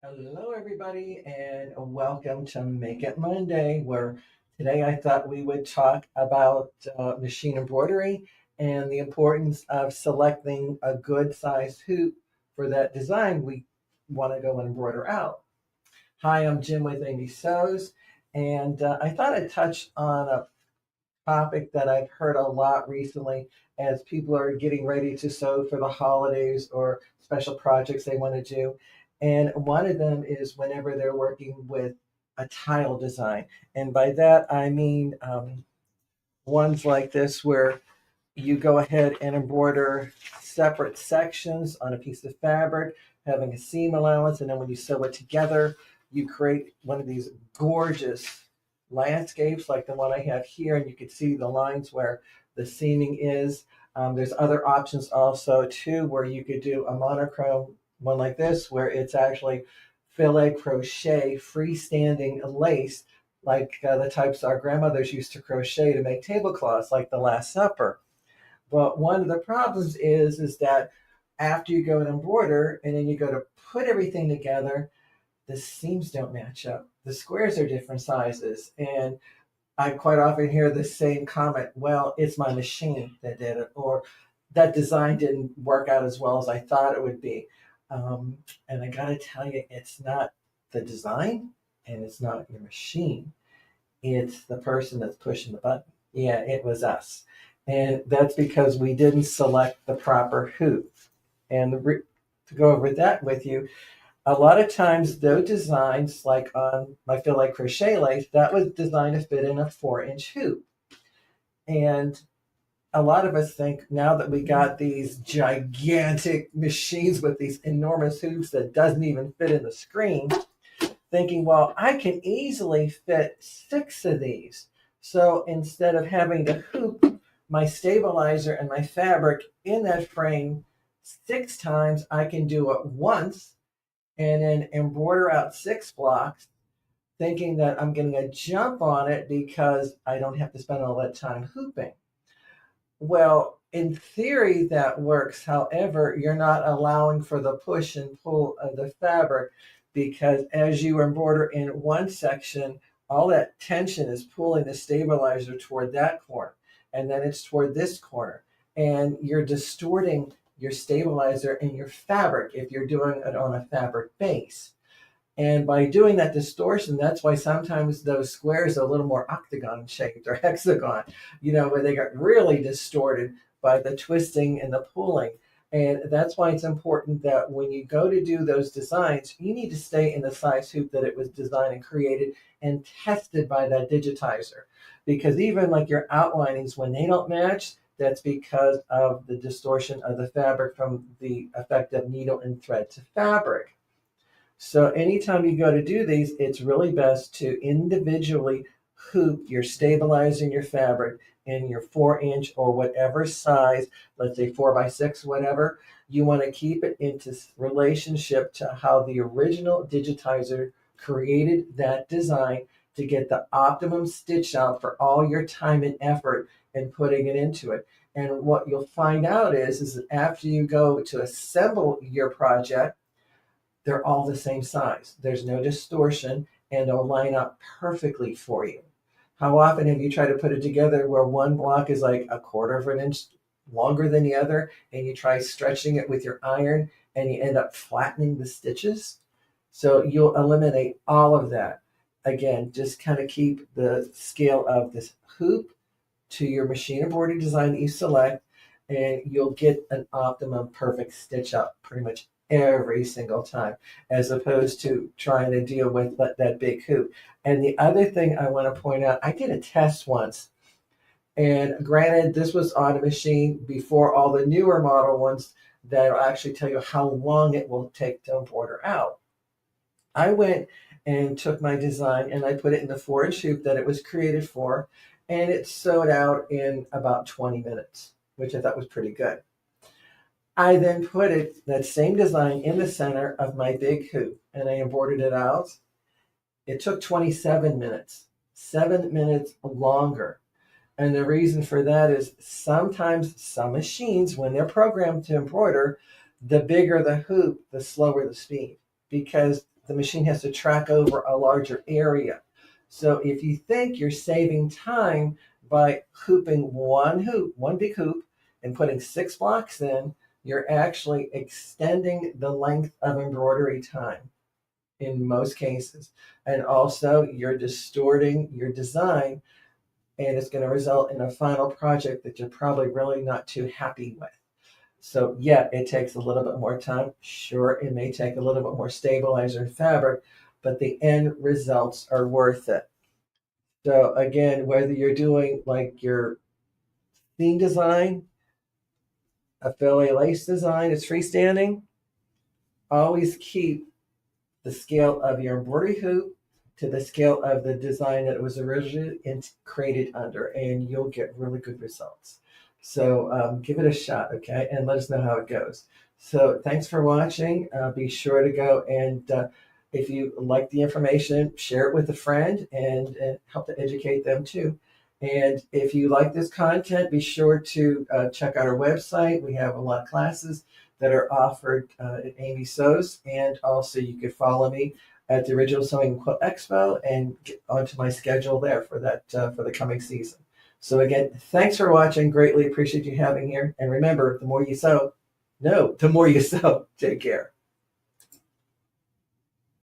Hello, everybody, and welcome to Make It Monday, where today I thought we would talk about machine embroidery and the importance of selecting a good size hoop for that design we want to go and embroider out. Hi, I'm Jim with Amy Sews, and I thought I'd touch on a topic that I've heard a lot recently as people are getting ready to sew for the holidays or special projects they want to do. And one of them is whenever they're working with a tile design. And by that, I mean ones like this where you go ahead and embroider separate sections on a piece of fabric, having a seam allowance, and then when you sew it together, you create one of these gorgeous landscapes like the one I have here, and you can see the lines where the seaming is. There's other options also too, where you could do a monochrome one like this, where it's actually filet crochet, freestanding lace, like the types our grandmothers used to crochet to make tablecloths, like the Last Supper. But one of the problems is that after you go and embroider and then you go to put everything together, the seams don't match up. The squares are different sizes. And I quite often hear the same comment, well, it's my machine that did it, or that design didn't work out as well as I thought it would be. And I gotta tell you, it's not the design and it's not your machine. It's the person that's pushing the button. Yeah, it was us. And that's because we didn't select the proper hoop. And to go over that with you, a lot of times those designs, like on my filet crochet lace, that was designed to fit in a 4-inch hoop. And a lot of us think now that we got these gigantic machines with these enormous hoops that doesn't even fit in the screen, thinking, well, I can easily fit 6 of these. So instead of having to hoop my stabilizer and my fabric in that frame 6 times, I can do it once and then embroider out 6 blocks, thinking that I'm getting a jump on it because I don't have to spend all that time hooping. Well, in theory, that works. However, you're not allowing for the push and pull of the fabric because as you embroider in one section, all that tension is pulling the stabilizer toward that corner, and then it's toward this corner. And you're distorting your stabilizer and your fabric if you're doing it on a fabric base. And by doing that distortion, that's why sometimes those squares are a little more octagon shaped or hexagon, where they got really distorted by the twisting and the pulling. And that's why it's important that when you go to do those designs, you need to stay in the size hoop that it was designed and created and tested by that digitizer. Because even like your outlinings, when they don't match, that's because of the distortion of the fabric from the effect of needle and thread to fabric. So anytime you go to do these, it's really best to individually hoop your stabilizing your fabric in your 4-inch or whatever size, let's say 4x6, whatever. You want to keep it into relationship to how the original digitizer created that design to get the optimum stitch out for all your time and effort in putting it into it. And what you'll find out is that after you go to assemble your project, they're all the same size. There's no distortion and they'll line up perfectly for you. How often have you tried to put it together where one block is like a quarter of an inch longer than the other and you try stretching it with your iron and you end up flattening the stitches? So you'll eliminate all of that. Again, just kind of keep the scale of this hoop to your machine embroidery design that you select, and you'll get an optimum perfect stitch up pretty much every single time, as opposed to trying to deal with that big hoop. And the other thing I want to point out, I did a test once, and granted, this was on a machine before all the newer model ones that will actually tell you how long it will take to embroider out. I went and took my design and I put it in the 4-inch hoop that it was created for, and it sewed out in about 20 minutes, which I thought was pretty good. I then put that same design in the center of my big hoop and I embroidered it out. It took 27 minutes, 7 minutes longer. And the reason for that is sometimes some machines, when they're programmed to embroider, the bigger the hoop, the slower the speed, because the machine has to track over a larger area. So if you think you're saving time by hooping one big hoop, and putting 6 blocks in, you're actually extending the length of embroidery time in most cases. And also, you're distorting your design, and it's going to result in a final project that you're probably really not too happy with. So, yeah, it takes a little bit more time. Sure, it may take a little bit more stabilizer and fabric, but the end results are worth it. So, again, whether you're doing like your theme design, a filet lace design, it's freestanding, always keep the scale of your embroidery hoop to the scale of the design that it was originally created under, and you'll get really good results. So give it a shot, okay? And let us know how it goes. So thanks for watching. Be sure to go and if you like the information, share it with a friend and help to educate them too. And if you like this content, be sure to check out our website. We have a lot of classes that are offered at Amy Sews, and also you could follow me at the Original Sewing Quilt Expo and get onto my schedule there for that for the coming season. So again, thanks for watching. Greatly appreciate you having here. And remember, the more you sew, no, the more you sew. Take care.